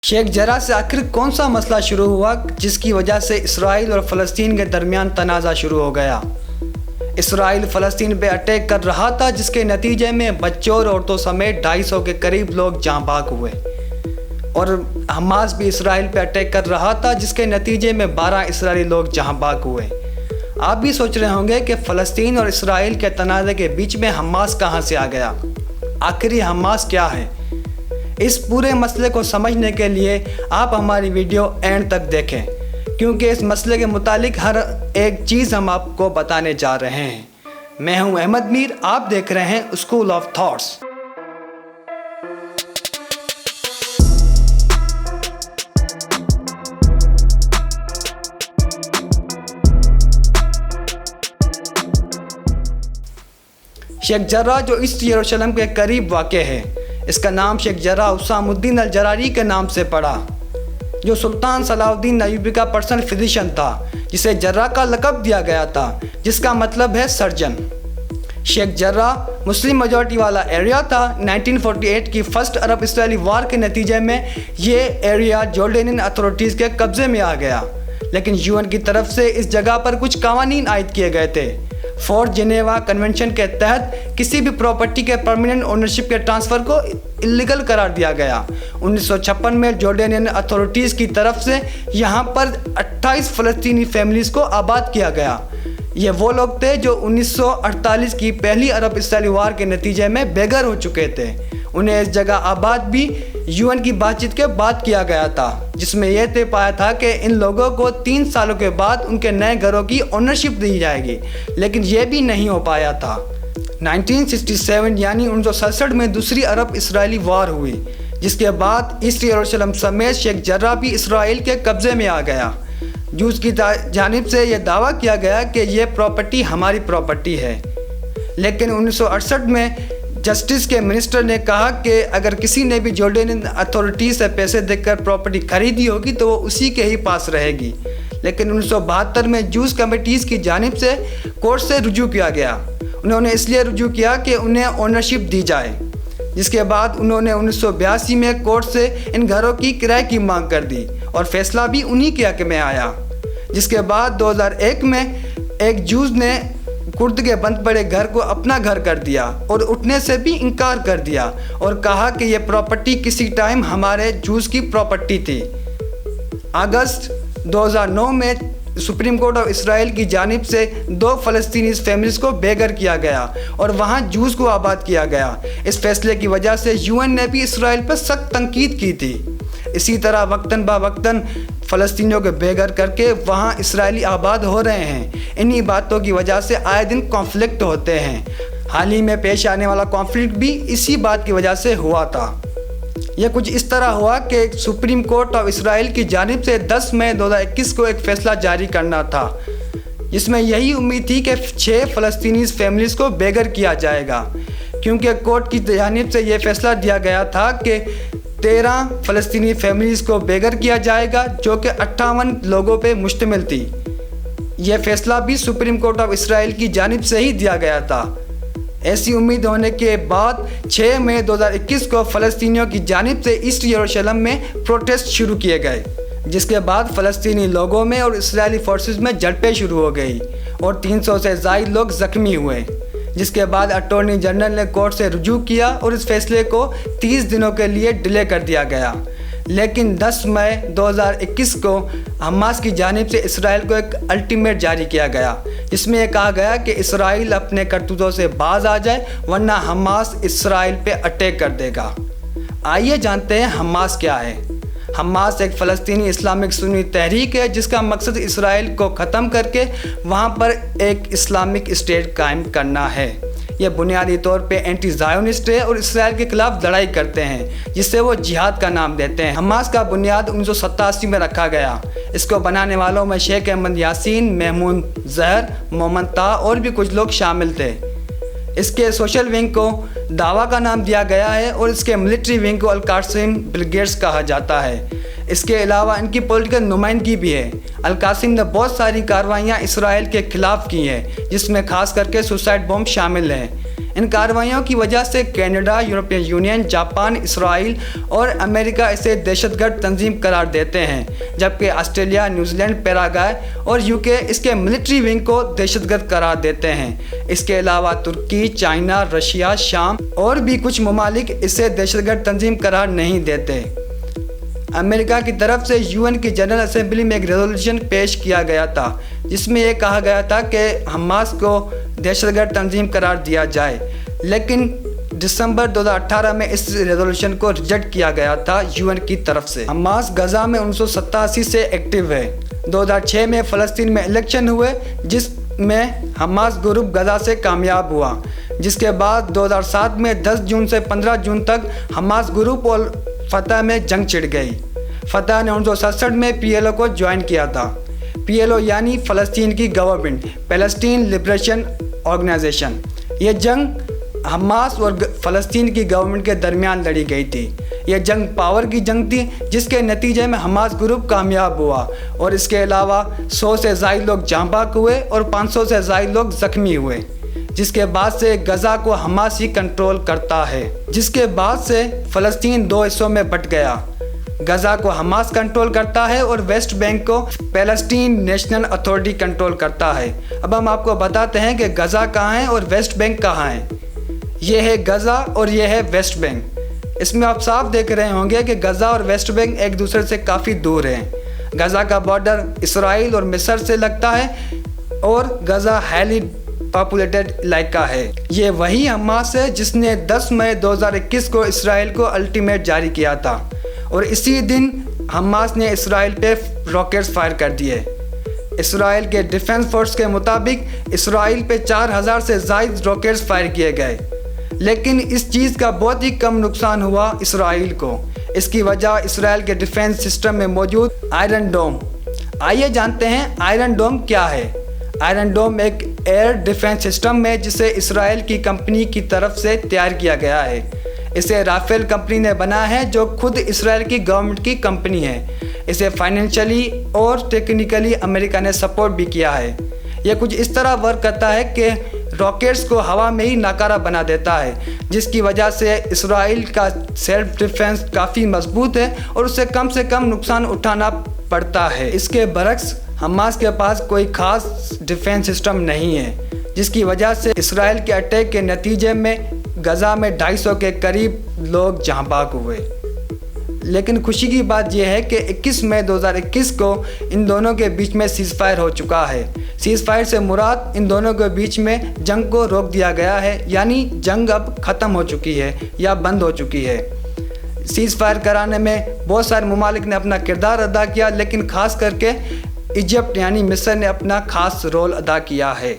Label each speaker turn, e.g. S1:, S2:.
S1: शेख जरा से आखिर कौन सा मसला शुरू हुआ जिसकी वजह से इसराइल और फ़लस्तीन के दरमियान तनाज़ा शुरू हो गया। इसराइल फ़लस्तीन पे अटैक कर रहा था जिसके नतीजे में बच्चों और औरतों समेत 250 के करीब लोग जाँ भाग हुए, और हमास भी इसराइल पे अटैक कर रहा था जिसके नतीजे में 12 इसराइली लोग जाँ भाग हुए। आप भी सोच रहे होंगे कि फ़लस्तीन और इसराइल के तनाज़े के बीच में हमास कहाँ से आ गया, आखिर ये हमास क्या है। इस पूरे मसले को समझने के लिए आप हमारी वीडियो एंड तक देखें, क्योंकि इस मसले के मुतालिक हर एक चीज़ हम आपको बताने जा रहे हैं। मैं हूं अहमद मीर, आप देख रहे हैं स्कूल ऑफ थॉट्स। शेख जर्रा जो ईस्ट यरूशलेम के करीब वाक़ है, इसका नाम शेख जर्रा उसामुद्दीन अल जरारी के नाम से पड़ा, जो सुल्तान सलाहुद्दीन अय्यूबी का पर्सनल फिजिशियन था, जिसे जर्रा का लक़ब दिया गया था जिसका मतलब है सर्जन। शेख जर्रा मुस्लिम मेजॉरिटी वाला एरिया था। 1948 की फर्स्ट अरब इसराइली वार के नतीजे में ये एरिया जॉर्डेनियन अथॉरिटीज़ के कब्ज़े में आ गया, लेकिन यूएन की तरफ से इस जगह पर कुछ कवानीन आयद किए गए थे। फोर्थ जिनेवा कन्वेंशन के तहत किसी भी प्रॉपर्टी के परमानेंट ओनरशिप के ट्रांसफ़र को इलीगल करार दिया गया। 1956 में जॉर्डेनियन अथॉरिटीज़ की तरफ से यहाँ पर 28 फ़लस्तीनी फैमिलीज़ को आबाद किया गया। ये वो लोग थे जो 1948 की पहली अरब इसराइली वार के नतीजे में बेघर हो चुके थे। उन्हें इस जगह आबाद भी यूएन की बातचीत के बाद किया गया था, जिसमें यह तय पाया था कि इन लोगों को 3 सालों के बाद उनके नए घरों की ओनरशिप दी जाएगी, लेकिन यह भी नहीं हो पाया था। 1967 यानी 1967 में दूसरी अरब इसराइली वार हुई, जिसके बाद ईस्ट यरूशलेम समेत शेख जर्रा भी इसराइल के कब्ज़े में आ गया। जूस की जानिब से यह दावा किया गया कि यह प्रॉपर्टी हमारी प्रॉपर्टी है, लेकिन 1968 में जस्टिस के मिनिस्टर ने कहा कि अगर किसी ने भी जॉर्डेनियन अथॉरिटी से पैसे देकर प्रॉपर्टी खरीदी होगी तो वो उसी के ही पास रहेगी। लेकिन 1972 में जूस कमेटीज़ की जानिब से कोर्ट से रुजू किया गया। उन्होंने इसलिए रुजू किया कि उन्हें ओनरशिप दी जाए, जिसके बाद उन्होंने 1982 में कोर्ट से इन घरों की किराए की मांग कर दी और फैसला भी उन्हीं के हक़ में आया। जिसके बाद 2001 में एक जूस ने कुर्द के बंद पड़े घर को अपना घर कर दिया और उठने से भी इनकार कर दिया और कहा कि यह प्रॉपर्टी किसी टाइम हमारे जूस की प्रॉपर्टी थी। अगस्त 2009 में सुप्रीम कोर्ट ऑफ इसराइल की जानिब से 2 फ़लस्तीनी फैमिलीज़ को बेघर किया गया और वहां जूस को आबाद किया गया। इस फैसले की वजह से यूएन ने भी इसराइल पर सख्त तनकीद की थी। इसी तरह वक्तन ब वक्तन फ़लस्तीनियों के बेघर करके वहाँ इसराइली आबाद हो रहे हैं। इन्हीं बातों की वजह से आए दिन कॉन्फ्लिक्ट होते हैं। हाल ही में पेश आने वाला कॉन्फ्लिक्ट भी इसी बात की वजह से हुआ था। यह कुछ इस तरह हुआ कि सुप्रीम कोर्ट ऑफ इसराइल की जानिब से 10 मई 2021 को एक फ़ैसला जारी करना था, जिसमें यही उम्मीद थी कि 6 फ़लस्तीनी फैमिलीज़ को बेघर किया जाएगा, क्योंकि कोर्ट की जानिब से यह फ़ैसला दिया गया था कि 13 फ़लस्तीनी फैमिलीज़ को बेघर किया जाएगा, जो कि 58 लोगों पे मुश्तमिल थी। यह फ़ैसला भी सुप्रीम कोर्ट ऑफ इसराइल की जानिब से ही दिया गया था। ऐसी उम्मीद होने के बाद 6 मई 2021 को फ़लस्तीनियों की जानिब से ईस्ट यरूशलेम में प्रोटेस्ट शुरू किए गए, जिसके बाद फ़लस्तीनी लोगों में और इसराइली फोर्सेस में झड़पें शुरू हो गई और 300 से ज़ायद लोग ज़ख्मी हुए। जिसके बाद अटॉर्नी जनरल ने कोर्ट से रुजू किया और इस फैसले को 30 दिनों के लिए डिले कर दिया गया। लेकिन 10 मई 2021 को हमास की जानिब से इसराइल को एक अल्टीमेट जारी किया गया, जिसमें यह कहा गया कि इसराइल अपने करतूतों से बाज आ जाए, वरना हमास इसराइल पे अटैक कर देगा। आइए जानते हैं हमास क्या है। हमास एक फ़लस्तीनी इस्लामिक सुन्नी तहरीक है जिसका मकसद इसराइल को ख़त्म करके वहाँ पर एक इस्लामिक स्टेट कायम करना है। यह बुनियादी तौर पे एंटी ज़ायोनिस्ट है और इसराइल के खिलाफ लड़ाई करते हैं, जिससे वो जिहाद का नाम देते हैं। हमास का बुनियाद 1987 में रखा गया। इसको बनाने वालों में शेख अहमद यासीन, महमूद ज़हर, मोहम्मद ता और भी कुछ लोग शामिल थे। इसके सोशल विंग को दावा का नाम दिया गया है और इसके मिलिट्री विंग को अल-कासिम ब्रिगेड्स कहा जाता है। इसके अलावा इनकी पॉलिटिकल नुमाइंदगी भी है। अल-कासिम ने बहुत सारी कार्रवाइयाँ इसराइल के ख़िलाफ़ की हैं, जिसमें ख़ास करके सुसाइड बॉम्ब शामिल हैं। ان کارروائیوں کی وجہ سے کینیڈا، یورپین یونین، جاپان، اسرائیل اور امریکہ اسے دہشت گرد تنظیم قرار دیتے ہیں، جبکہ آسٹریلیا، نیوزی لینڈ، پیراگوئے اور UK اس کے ملٹری ونگ کو دہشت گرد قرار دیتے ہیں۔ اس کے علاوہ ترکی، چائنا، رشیا، شام اور بھی کچھ ممالک اسے دہشت گرد تنظیم قرار نہیں دیتے۔ امریکہ کی طرف سے UN کی جنرل اسمبلی میں ایک ریزولوشن پیش کیا گیا تھا جس میں یہ کہا گیا تھا کہ حماس کو دہشت گرد تنظیم قرار دیا جائے، لیکن دسمبر 2018 میں اس ریزولوشن کو ریجیکٹ کیا گیا تھا UN کی طرف سے۔ حماس غزہ میں 1987 سے ایکٹیو ہے۔ 2006 میں فلسطین میں الیکشن ہوئے جس میں حماس گروپ غزہ سے کامیاب ہوا، جس کے بعد 2007 میں 10 جون سے 15 جون تک حماس گروپ اور فتح میں جنگ چھڑ گئی۔ فتح نے 1967 میں PLO کو جوائن کیا تھا۔ PLO یعنی فلسطین کی گورنمنٹ، پیلسٹین لبریشن آرگنائزیشن۔ یہ جنگ حماس اور فلسطین کی گورنمنٹ کے درمیان لڑی گئی تھی۔ یہ جنگ پاور کی جنگ تھی جس کے نتیجے میں حماس گروپ کامیاب ہوا اور اس کے علاوہ 100 سے زائد لوگ جاں بحق ہوئے اور 500 سے زائد لوگ زخمی ہوئے، جس کے بعد سے غزہ کو حماس ہی کنٹرول کرتا ہے، جس کے بعد سے فلسطین 2 حصوں میں بٹ گیا۔ غزہ کو حماس کنٹرول کرتا ہے اور ویسٹ بینک کو پیلسٹین نیشنل اتھارٹی کنٹرول کرتا ہے۔ اب ہم آپ کو بتاتے ہیں کہ غزہ کہاں ہے اور ویسٹ بینک کہاں ہے۔ یہ ہے غزہ اور یہ ہے ویسٹ بینک۔ اس میں آپ صاف دیکھ رہے ہوں گے کہ غزہ اور ویسٹ بینک ایک دوسرے سے کافی دور ہیں۔ غزہ کا بارڈر اسرائیل اور مصر سے لگتا ہے اور غزہ ہیلی پاپولیٹڈ علاقہ ہے۔ یہ وہی حماس ہے جس نے 10 مئی 2021 کو اسرائیل کو الٹیمیٹ جاری کیا تھا اور اسی دن حماس نے اسرائیل پہ راکٹس فائر کر دیے۔ اسرائیل کے ڈیفنس فورس کے مطابق اسرائیل پہ 4000 سے زائد راکٹس فائر کیے گئے، لیکن اس چیز کا بہت ہی کم نقصان ہوا اسرائیل کو۔ اس کی وجہ اسرائیل کے ڈیفنس سسٹم میں موجود آئرن ڈوم۔ آئیے جانتے ہیں آئرن ڈوم کیا ہے۔ آئرن ڈوم ایک ایئر ڈیفنس سسٹم ہے جسے اسرائیل کی کمپنی کی طرف سے تیار کیا گیا ہے۔ اسے رافیل کمپنی نے بنایا ہے جو خود اسرائیل کی گورنمنٹ کی کمپنی ہے۔ اسے فائنینشلی اور ٹیکنیکلی امریکہ نے سپورٹ بھی کیا ہے۔ یہ کچھ اس طرح ورک کرتا ہے کہ راکٹس کو ہوا میں ہی ناکارہ بنا دیتا ہے، جس کی وجہ سے اسرائیل کا سیلف ڈیفنس کافی مضبوط ہے اور اسے کم سے کم نقصان اٹھانا پڑتا ہے۔ اس کے برعکس حماس کے پاس کوئی خاص ڈیفنس سسٹم نہیں ہے، جس کی وجہ سے اسرائیل کے اٹیک کے نتیجے میں غزہ میں 250 کے قریب لوگ جاں بحق ہوئے۔ لیکن خوشی کی بات یہ ہے کہ 21 مئی 2021 کو ان دونوں کے بیچ میں سیز فائر ہو چکا ہے۔ سیز فائر سے مراد ان دونوں کے بیچ میں جنگ کو روک دیا گیا ہے، یعنی جنگ اب ختم ہو چکی ہے یا بند ہو چکی ہے۔ سیز فائر کرانے میں بہت سارے ممالک نے اپنا کردار ادا کیا، لیکن خاص کر کے ایجپٹ یعنی مصر نے اپنا خاص رول ادا کیا ہے۔